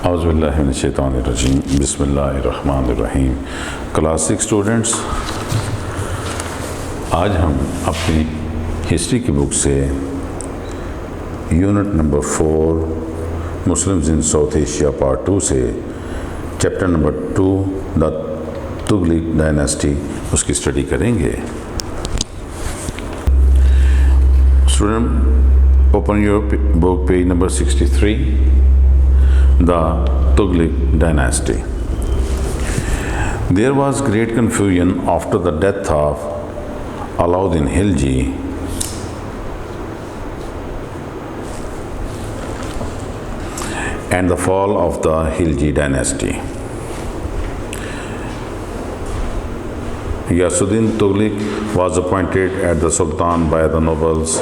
औज़ुबिल्लाहिमिनश्शैतानिर्रजीम बिस्मिल्लाहिर्रहमानिर्रहीम। Class 6 students, आज हम अपनी हिस्ट्री की बुक से unit number 4 Muslims in south Asia part 2 से chapter number 2 the Tughlaq dynasty उसकी स्टडी करेंगे। Student, open your book page number 63, the Tughlaq dynasty. There was great confusion after the death of Alauddin Khilji and the fall of the Khilji dynasty. Ghiyasuddin Tughlaq was appointed as the Sultan by the nobles.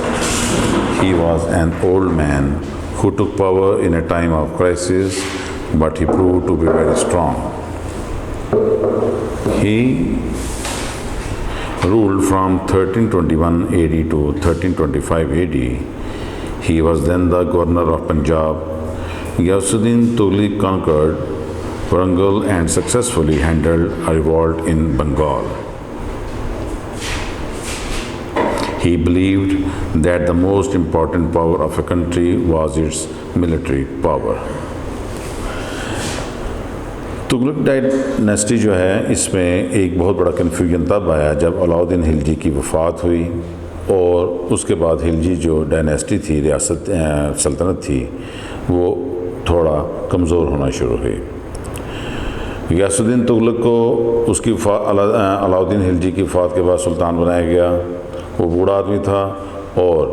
He was an old man who took power in a time of crisis, but he proved to be very strong. He ruled from 1321 AD to 1325 AD. He was then the governor of Punjab. Ghiyasuddin Tughlaq conquered Warangal and successfully handled a revolt in Bengal. He believed that the most important power of a country was its military power. Tughlaq dynasty जो है, इसमें एक बहुत बड़ा confusion तब आया जब अलाउद्दीन खिलजी की वफ़ात हुई और उसके बाद खिलजी जो डायनेस्टी थी, रियासत सल्तनत थी, वो थोड़ा कमज़ोर होना शुरू हुई। गियासुद्दीन तुगलक को उसकी अलाउद्दीन खिलजी की वफ़ात के बाद सुल्तान बनाया गया। वो बूढ़ा आदमी था और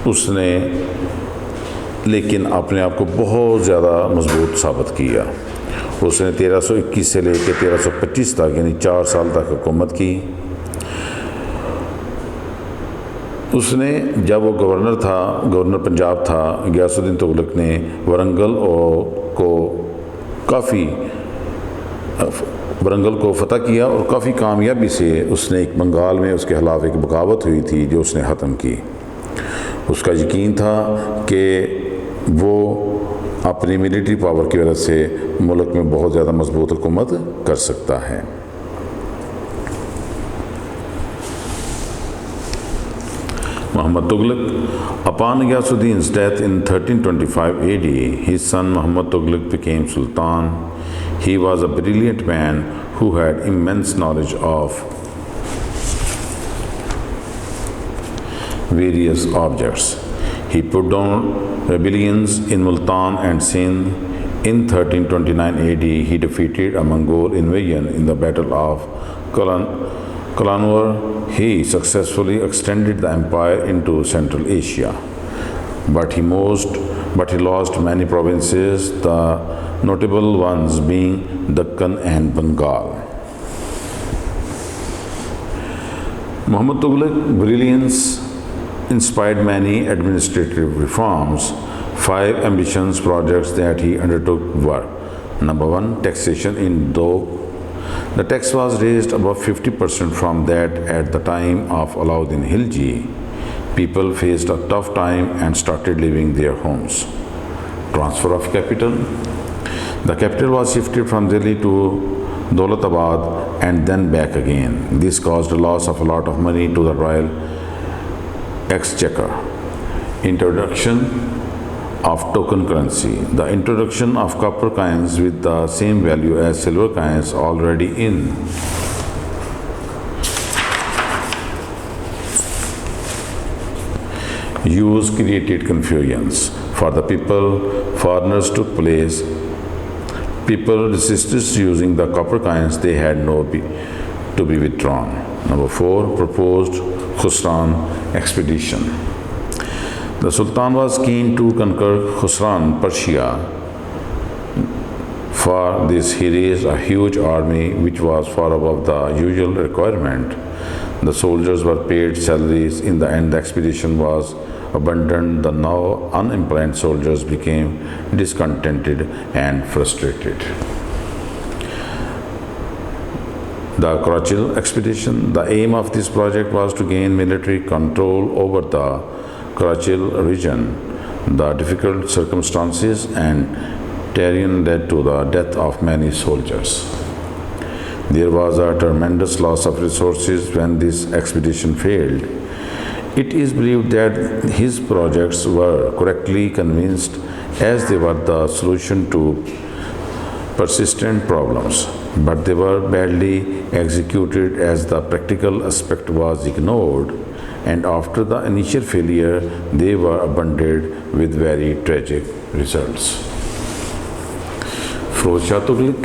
उसने लेकिन अपने आप को बहुत ज़्यादा मजबूत साबित किया। उसने 1321 से लेकर 1325 तक यानी 4 साल तक हुकूमत की। उसने जब वो गवर्नर पंजाब था, गियासुद्दीन तुगलक ने वरंगल को फ़तह किया और काफ़ी कामयाबी से उसने एक बंगाल में उसके खिलाफ एक बगावत हुई थी जो उसने ख़त्म की। उसका यकीन था कि वो अपनी मिलिट्री पावर की वजह से मुल्क में बहुत ज़्यादा मजबूत हुकूमत कर सकता है। Muhammad Tughlaq. Upon Ghiyasuddin's death in 1325 AD, his son Muhammad Tughlaq became Sultan. He was a brilliant man who had immense knowledge of various objects. He put down rebellions in Multan and Sindh. In 1329 AD, he defeated a Mongol invasion in the Battle of Kalanur. He successfully extended the empire into Central Asia, but he lost many provinces, the notable ones being Deccan and Bengal. Muhammad Tughlaq's brilliance inspired many administrative reforms. 5 ambitious projects that he undertook were: number 1, taxation in Doab. The tax was raised above 50% from that at the time of Alauddin Khilji. People faced a tough time and started leaving their homes. Transfer of capital. The capital was shifted from Delhi to Daulatabad and then back again. This caused a loss of a lot of money to the royal exchequer. Introduction of token currency. The introduction of copper coins with the same value as silver coins already in use created confusions for the people. Foreigners took place. People resisted using the copper coins. They had to be withdrawn. Number 4, proposed Khusran expedition. The Sultan was keen to conquer Khusran, Persia. For this, he raised a huge army which was far above the usual requirement. The soldiers were paid salaries. In the end, the expedition was abandoned. The now unemployed soldiers became discontented and frustrated. The Karachil expedition. The aim of this project was to gain military control over the Karachil region. The difficult circumstances and Tyrion led to the death of many soldiers. There was a tremendous loss of resources when this expedition failed. It is believed that his projects were correctly convinced as they were the solution to persistent problems, but they were badly executed as the practical aspect was ignored, and after the initial failure, they were abandoned with very tragic results. Firoz Shah Tughlaq.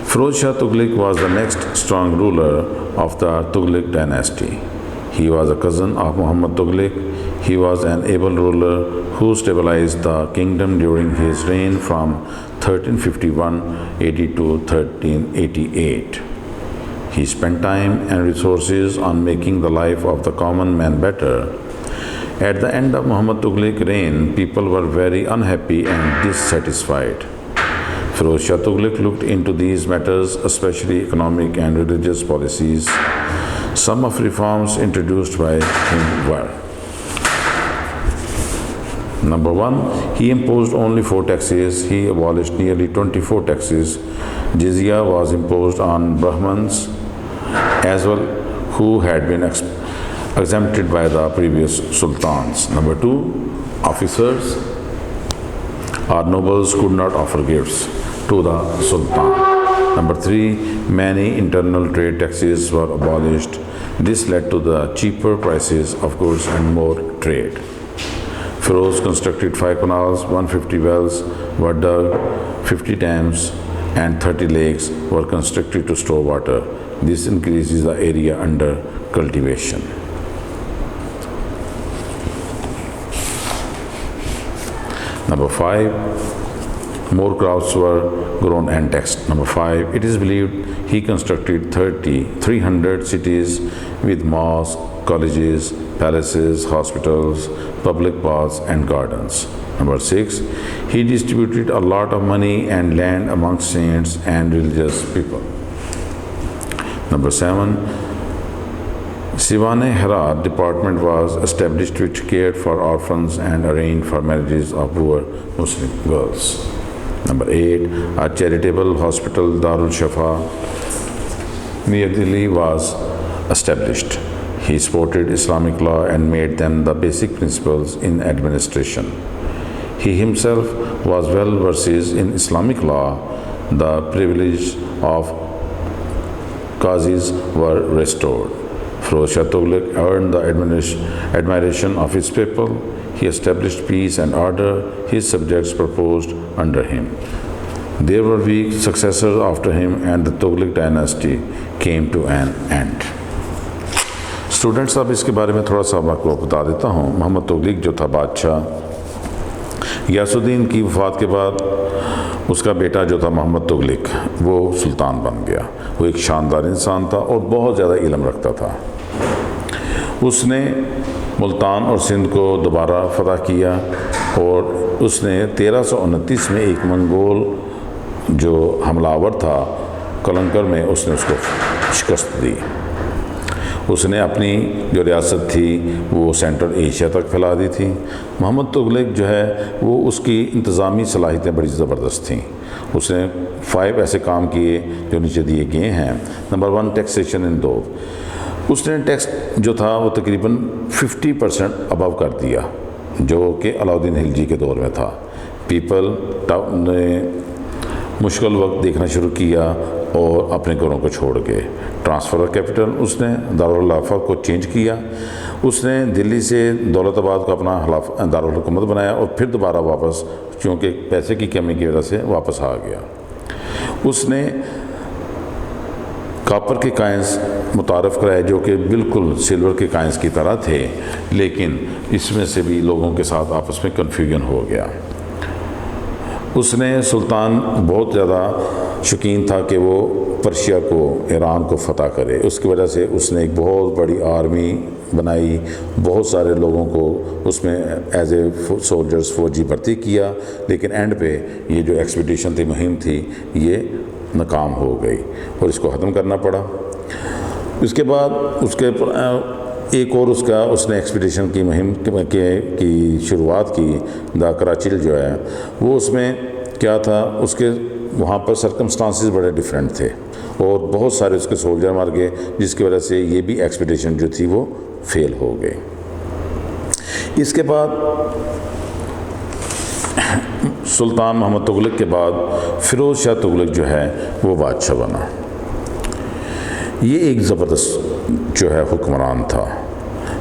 Firoz Shah Tughlaq was the next strong ruler of the Tughlaq dynasty. He was a cousin of Muhammad Tughlaq. He was an able ruler who stabilized the kingdom during his reign from 1351 AD to 1388. He spent time and resources on making the life of the common man better. At the end of Muhammad Tughlaq's reign, people were very unhappy and dissatisfied. Firoz Shah Tughlaq looked into these matters, especially economic and religious policies. Some of reforms introduced by him were: Number 1, he imposed only 4 taxes. He abolished nearly 24 taxes. Jizya was imposed on Brahmins as well, who had been exempted by the previous sultans. Number 2, officers or nobles could not offer gifts to the sultan. Number 3, many internal trade taxes were abolished. This led to the cheaper prices of goods and more trade. Firoz constructed 5 canals, 150 wells were dug, 50 dams and 30 lakes were constructed to store water. This increases the area under cultivation. Number 5, more crops were grown and taxed. Number 5, it is believed he constructed 300 cities with mosques, colleges, palaces, hospitals, public baths and gardens. Number 6, he distributed a lot of money and land amongst saints and religious people. Number 7, Siwane Herat department was established which cared for orphans and arranged for marriages of poor Muslim girls. Number 8, a charitable hospital Darul Shafa near Delhi was established. He supported Islamic law and made them the basic principles in administration. He himself was well versed in Islamic law. The privileges of qazis were restored. Firoz Shah Tughlaq earned the admiration of his people. He established peace and order. His subjects proposed under him. There were weak successors after him and the Tughlaq dynasty came to an end. Students, अब इसके बारे में थोड़ा सा आपको बता देता हूँ। मोहम्मद तुगलक जो था बादशाह, गियासुद्दीन की वफ़ात के बाद उसका बेटा जो था मोहम्मद तुगलक वो सुल्तान बन गया। वो एक शानदार इंसान था और बहुत ज़्यादा इल्म रखता था। उसने मुल्तान और सिंध को दोबारा फतह किया और उसने 1329 में एक मंगोल जो हमलावर था कलंकर में उसने उसको शिकस्त दी। उसने अपनी जो रियासत थी वो सेंट्रल एशिया तक फैला दी थी। मोहम्मद तुगलक जो है वो उसकी इंतज़ामी सलाहियतें बड़ी ज़बरदस्त थीं। उसने 5 ऐसे काम किए जो नीचे दिए गए हैं। Number 1, taxation in 2। उसने टैक्स जो था वो तकरीबन 50% अबव कर दिया, जो कि अलाउद्दीन खिलजी के दौर में था। पीपल ने मुश्किल वक्त देखना शुरू किया और अपने घरों को छोड़ गए। ट्रांसफ़र ऑफ कैपिटल, उसने दारुल खिलाफत को चेंज किया। उसने दिल्ली से दौलताबाद को अपना दारुल हुकूमत बनाया और फिर दोबारा वापस, क्योंकि पैसे की कमी की वजह से वापस आ गया। उसने कॉपर के काइंस मुतारफ़ कराए जो कि बिल्कुल सिल्वर के काइंस की तरह थे, लेकिन इसमें से भी लोगों के साथ आपस में कन्फ्यूजन हो गया। उसने सुल्तान बहुत ज़्यादा शौकीन था कि वो पर्शिया को, ईरान को फ़तह करे। उसकी वजह से उसने एक बहुत बड़ी आर्मी बनाई, बहुत सारे लोगों को उसमें एज ए सोल्जर्स फौजी भर्ती किया, लेकिन एंड पे ये जो एक्सपीडिशन थी, मुहिम थी, ये नाकाम हो गई और इसको ख़त्म करना पड़ा। इसके बाद उसके एक और उसने एक्सपीडिशन की मुहिम की शुरुआत की। द कराचिल जो है वो उसमें क्या था, उसके वहाँ पर सर्कमस्टांसिस बड़े डिफरेंट थे और बहुत सारे उसके सोल्जर मर गए, जिसकी वजह से ये भी एक्सपीडिशन जो थी वो फेल हो गई। इसके बाद सुल्तान मोहम्मद तुगलक के बाद फ़िरोज़ शाह तुगलक जो है वो बादशाह बना। ये एक ज़बरदस्त जो है हुक्मरान था।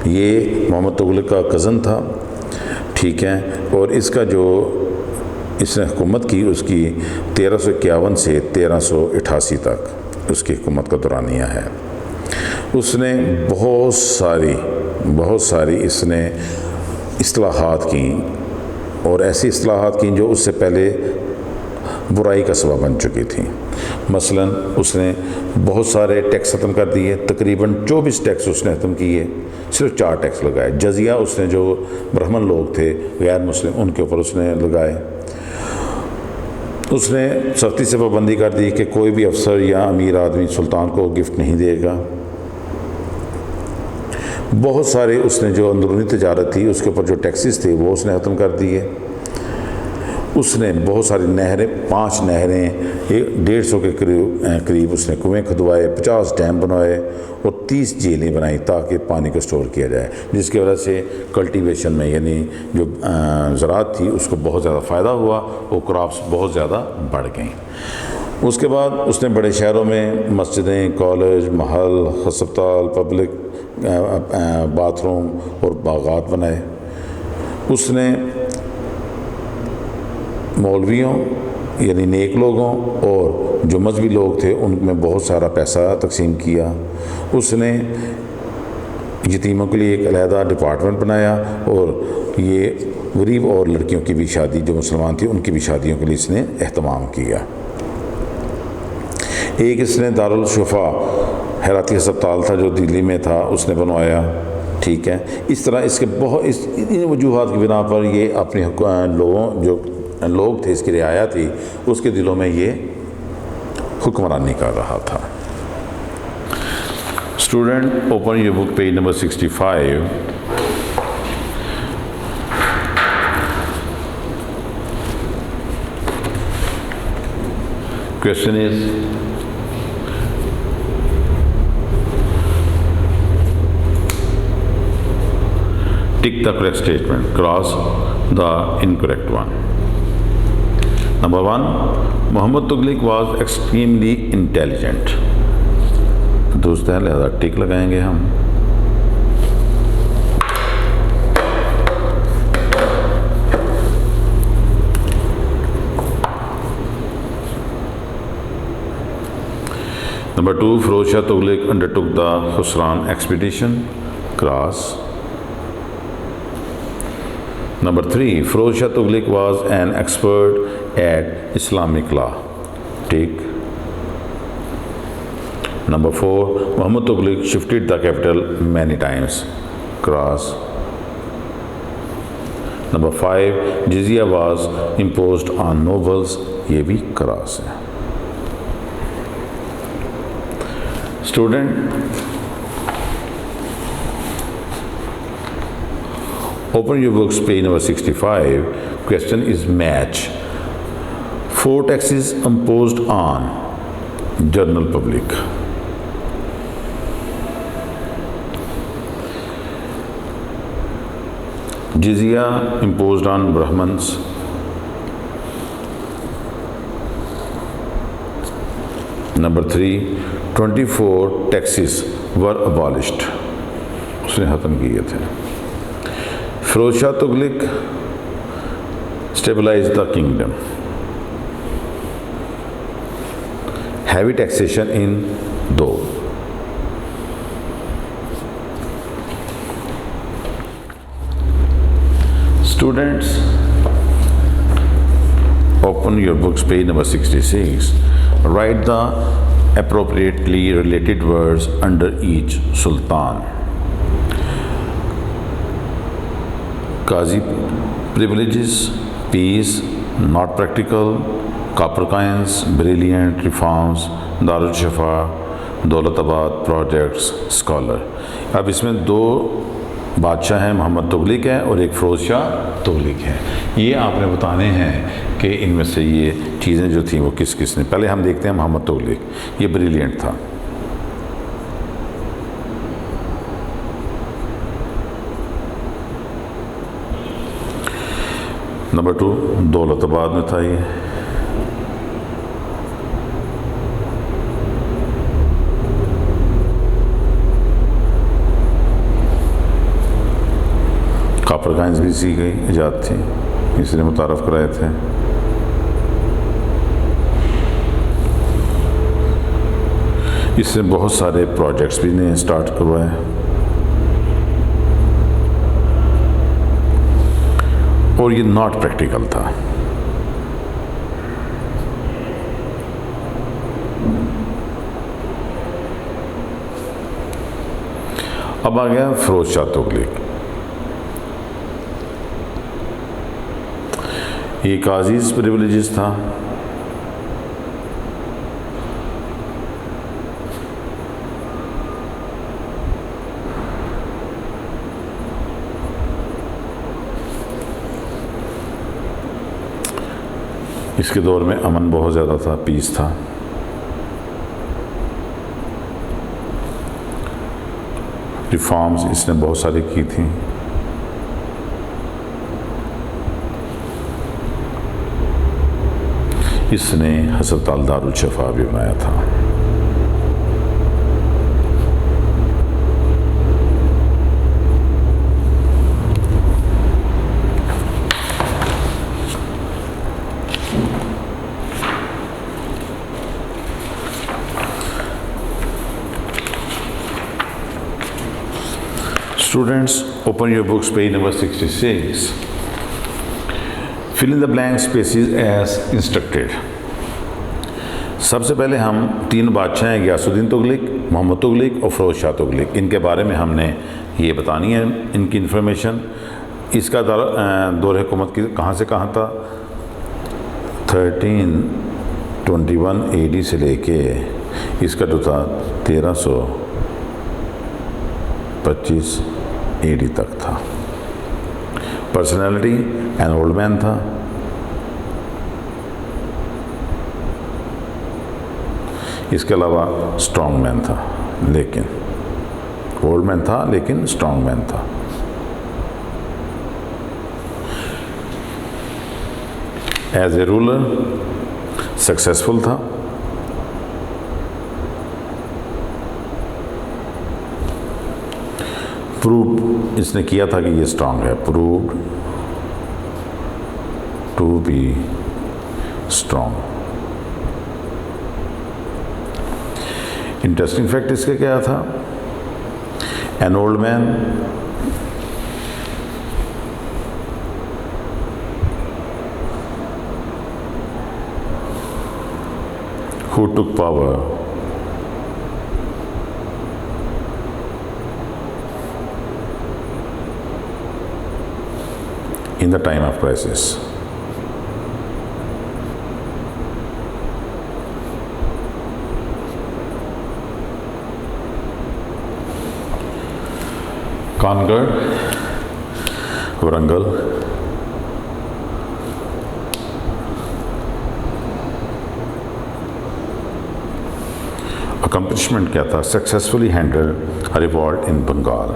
ये मोहम्मद तुगलक का कज़न था, ठीक है, और इसका जो इसने हुकूमत की उसकी 1351 से 1388 तक उसकी हुकूमत का दौरानिया है। उसने बहुत सारी इसने इस्लाहात की और ऐसी इस्लाहात की जो उससे पहले बुराई का सबब बन चुकी थी। मसलन उसने बहुत सारे टैक्स ख़त्म कर दिए, तकरीबन 24 टैक्स उसने ख़त्म किए, सिर्फ 4 टैक्स लगाए। जजिया उसने जो ब्राह्मण लोग थे गैर मुस्लिम उनके ऊपर उसने लगाए। उसने सख्ती से पाबंदी कर दी कि कोई भी अफसर या अमीर आदमी सुल्तान को गिफ्ट नहीं देगा। बहुत सारे उसने जो अंदरूनी तजारत थी उसके ऊपर जो टैक्सेस थे वो उसने ख़त्म कर दिए। उसने बहुत सारी नहरें, 5 नहरें, 150 के करीब उसने कुएँ खुदवाए, 50 डैम बनवाए और 30 झीलें बनाई ताकि पानी को स्टोर किया जाए, जिसकी वजह से कल्टीवेशन में यानी जो ज़राअत थी उसको बहुत ज़्यादा फ़ायदा हुआ और क्रॉप्स बहुत ज़्यादा बढ़ गई। उसके बाद उसने बड़े शहरों में मस्जिदें, कॉलेज, महल, हस्पताल, पब्लिक बाथरूम और बागात बनाए। उसने मौलवियों यानी नेक लोगों और जो मजहबी लोग थे उनमें बहुत सारा पैसा तकसीम किया। उसने यतीमों के लिए एक अलहदा डिपार्टमेंट बनाया और ये गरीब और लड़कियों की भी शादी, जो मुसलमान थी उनकी भी शादियों के लिए इसने एहतमाम किया। एक इसने दारुल शुफा हैराती अस्पताल था जो दिल्ली में था, उसने बनवाया, ठीक है। इस तरह इसके इन वजूहात की बिना पर ये अपने लोग थे, इसकी रियाया थी, उसके दिलों में ये हुक्मरानी कर रहा था। Student, open your book page number 65। Question is tick the correct statement, cross the incorrect one. Number 1, Muhammad Tughlaq was extremely intelligent. दोस्त है, लिहाजा टिक लगाएंगे हम। Number 2, Firoz Shah Tughlaq undertook the Khusran expedition, cross. Number 3, Firoz Shah Tughlaq was an expert at Islamic law, tick. Number 4, Muhammad Tughlaq shifted the capital many times, cross. Number 5, jizya was imposed on nobles, ये भी cross है। Student, open your books, page number 65. Question is match. 4 taxes imposed on general public. Jizya imposed on Brahmins. Number 3, 24 taxes were abolished. उसने खत्म किए थे। Firoz Shah Tughlaq stabilized the kingdom. Heavy taxation in Dole. Students, open your books, page number 66. Write the appropriately related words under each sultan. Qazi privileges, peace, not practical, copper coins, brilliant, reforms, Darul Shifa, Daulatabad, projects, scholar. अब इसमें 2 बादशाह हैं मोहम्मद तुगलक है और एक फ़िरोज़ शाह तुगलक है। ये आपने बताने हैं कि इनमें से ये चीज़ें जो थी वो किस किस ने। पहले हम देखते हैं मोहम्मद तुगलक, ये ब्रिलियंट था। नंबर 2 दौलताबाद में था ये। कॉपर काइंस भी इसी की ईजाद थी, इसने मुतारफ़ कराए थे। इससे बहुत सारे प्रोजेक्ट्स भी ने स्टार्ट करवाए और ये नॉट प्रैक्टिकल था। अब आ गया फ़िरोज़ शाह तुगलक। ये काजीज़ प्रिविलेजेस था। इसके दौर में अमन बहुत ज़्यादा था, पीस था। रिफॉर्म्स इसने बहुत सारी की थी। इसने हज़रत अल दारुल शफ़ा भी बनाया था। Students, open your books, page number 66. Fill in the blank spaces as instructed. सबसे पहले हम 3 बादशाह हैं, गियासुद्दीन तुगलक, मोहम्मद तुगलक और फ़िरोज़ शाह तुगलक। इनके बारे में हमने ये बतानी है, इनकी इन्फॉर्मेशन। इसका दौर हुकूमत की कहाँ से कहाँ था? 1321 AD से लेके इसका जो था 1325 AD तक था। पर्सनैलिटी एन ओल्ड मैन था। इसके अलावा स्ट्रॉन्ग मैन था, लेकिन ओल्ड मैन था लेकिन स्ट्रॉन्ग मैन था। एज ए रूलर सक्सेसफुल था। प्रूव इसने किया था कि ये स्ट्रांग है, proved to be strong. Interesting fact इसके क्या था? An old man who took power in the time of crisis. Conquered Warangal, accomplishment क्या था? Successfully handle a revolt in Bengal.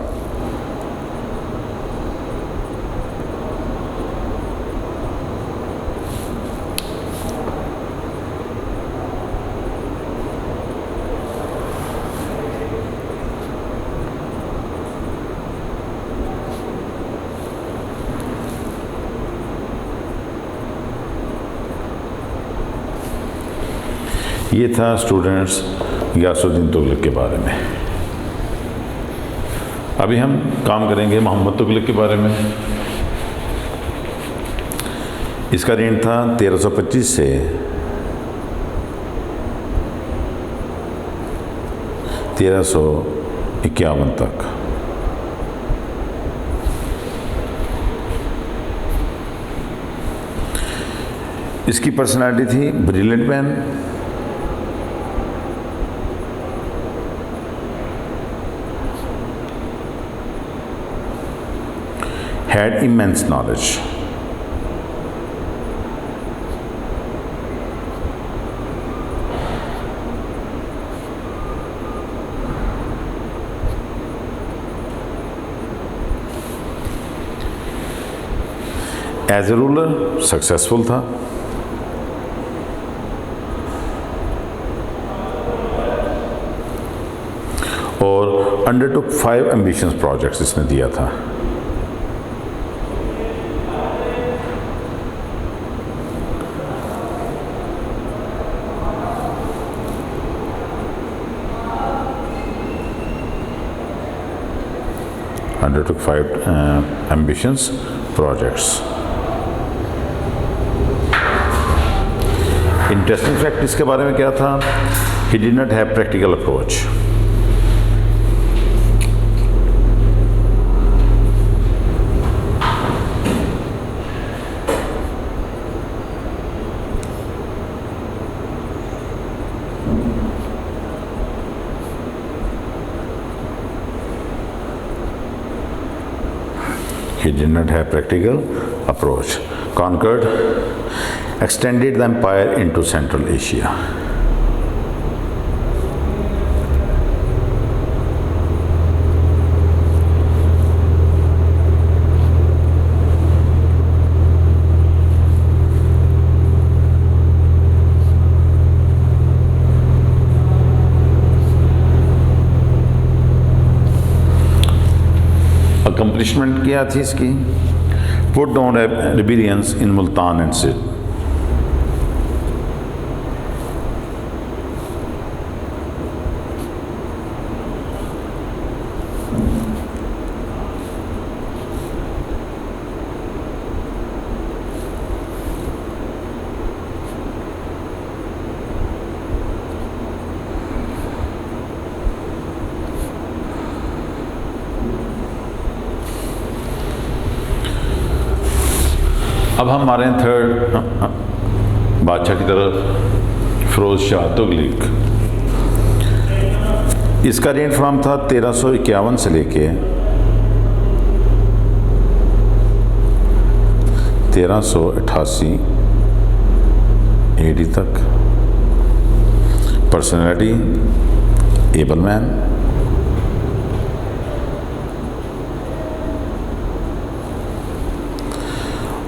ये था स्टूडेंट्स गियासुद्दीन तुगलक के बारे में। अभी हम काम करेंगे मोहम्मद तुगलक के बारे में। इसका रेंज था 1325 से 1351 तक। इसकी पर्सनालिटी थी brilliant man, had immense knowledge. As a ruler, successful था. और undertook 5 ambitious projects इसने दिया था. Undertook 5 ambitious projects. Interesting fact इसके बारे में क्या था? He did not have practical approach. He did not have practical approach. Conquered, extended the empire into Central Asia. Accomplishment क्या थी इसकी? Put down rebellions in Multan and Sindh. अब हम हमारे थर्ड बादशाह की तरफ, फिरोज शाह तुगलक. इसका रेन फ्राम था 1351 से लेके 1388 AD तक. पर्सनैलिटी एबल मैन,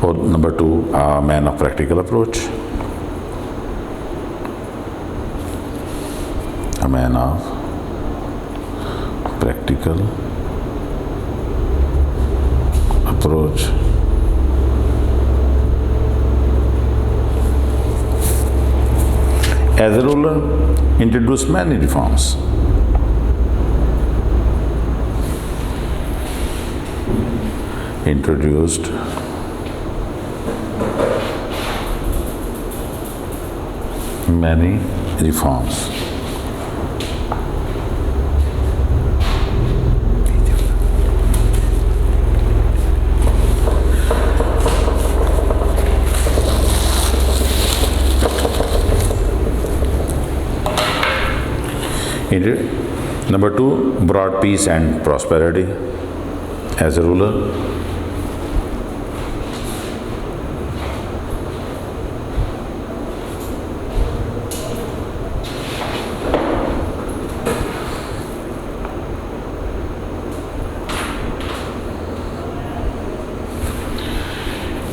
और number 2 man of practical approach. A man of practical approach. As a ruler, introduced many reforms. Introduced many reforms. Number 2, brought peace and prosperity as a ruler.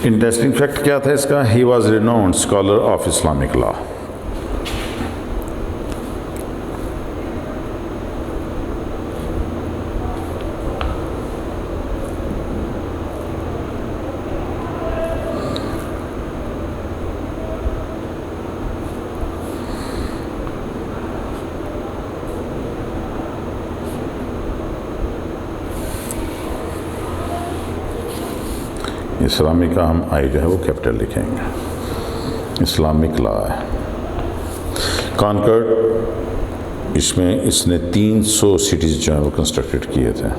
Interesting fact क्या था इसका? He was renowned scholar of Islamic law. Islamic का हम आई जो है वो capital लिखेंगे. Islamic law है. कॉन्कर्ड, इसमें इसने 300 सिटीज़ जो है वो कंस्ट्रक्टेड किए थे.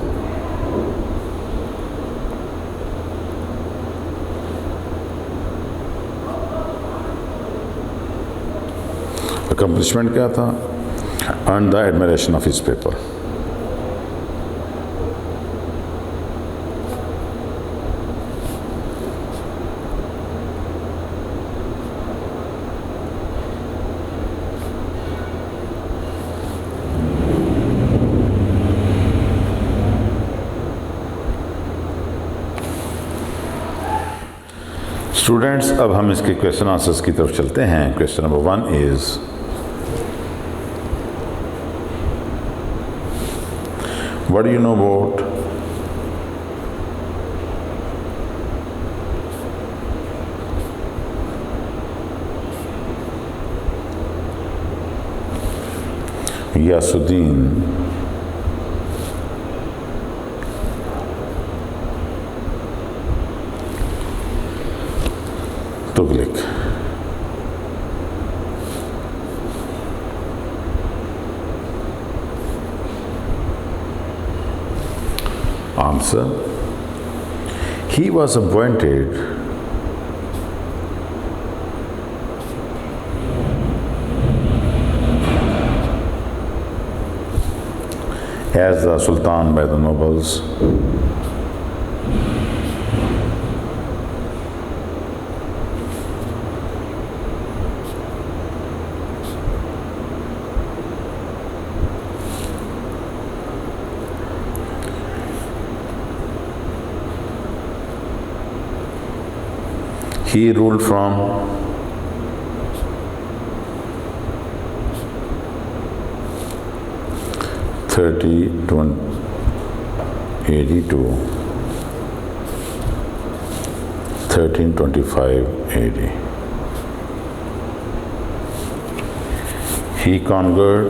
अकम्पलिशमेंट क्या था? Earn the admiration of his people. Students, अब हम इसके क्वेश्चन आंसर्स की तरफ चलते हैं। Question number 1 is what do you know about Ghiyasuddin Tughlaq? Answer: he was appointed as the Sultan by the nobles he ruled from 1380 to 1325 AD. He conquered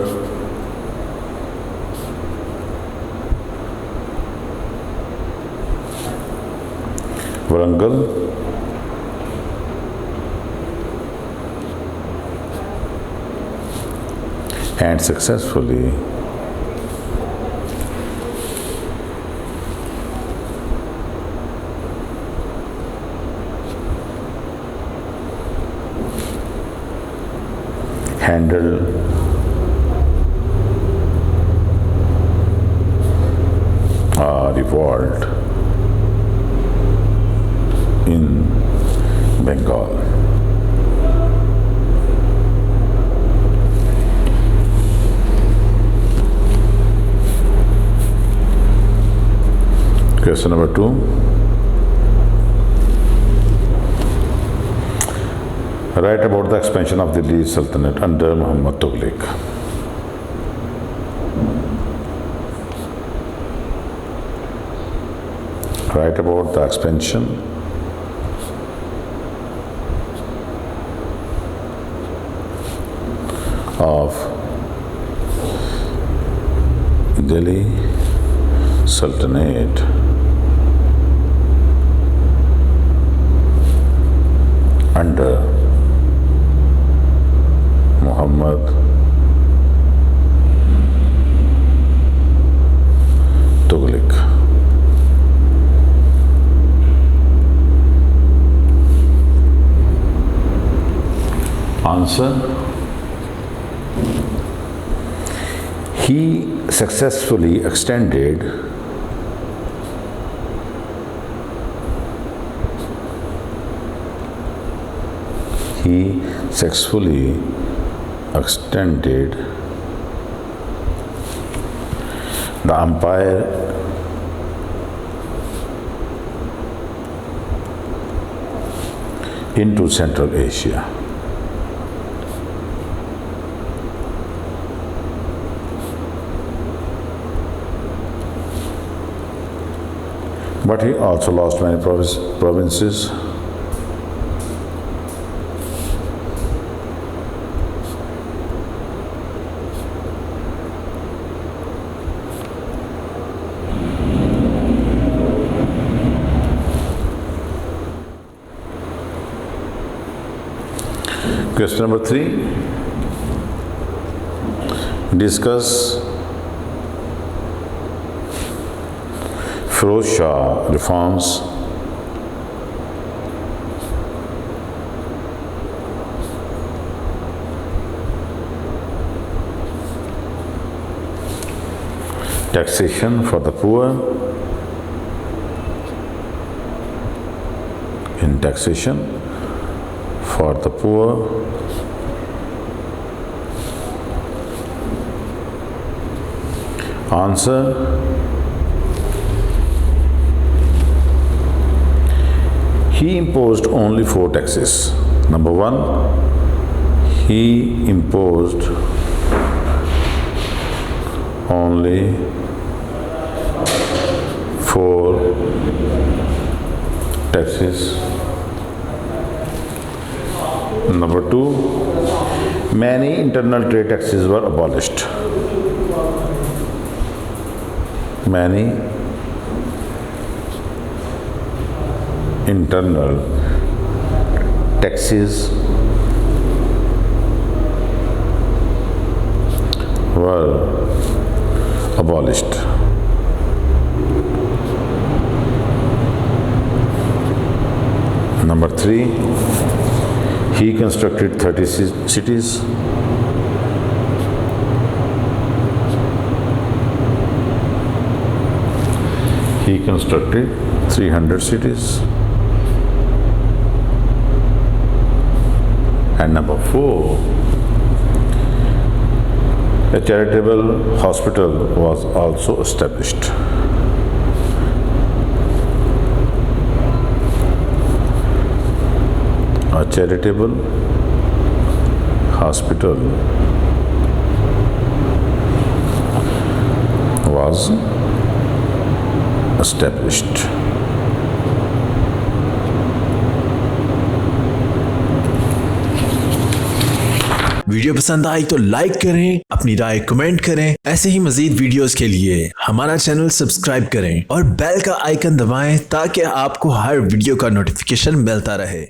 Warangal and successfully handled a revolt in Bengal. Question number 2. Write about the expansion of Delhi Sultanate under Muhammad Tughlaq. Write about the expansion of Delhi Sultanate under Muhammad Tughlaq. Answer: he successfully extended the empire into Central Asia. But he also lost many provinces. Question number 3. Discuss Firoz Shah reforms taxation for the poor, in taxation for the poor, answer: He imposed only 4 taxes. Number 1, he imposed only 4 taxes. Number 2, many internal trade taxes were abolished. Many internal taxes were abolished. Number 3, he constructed 30 cities. He constructed 300 cities. And number 4, a charitable hospital was also established. A charitable hospital was established. Video पसंद आई तो like करें, अपनी राय comment करें। ऐसे ही मजीद videos के लिए हमारा channel subscribe करें और बेल का आइकन दबाएं ताकि आपको हर वीडियो का नोटिफिकेशन मिलता रहे।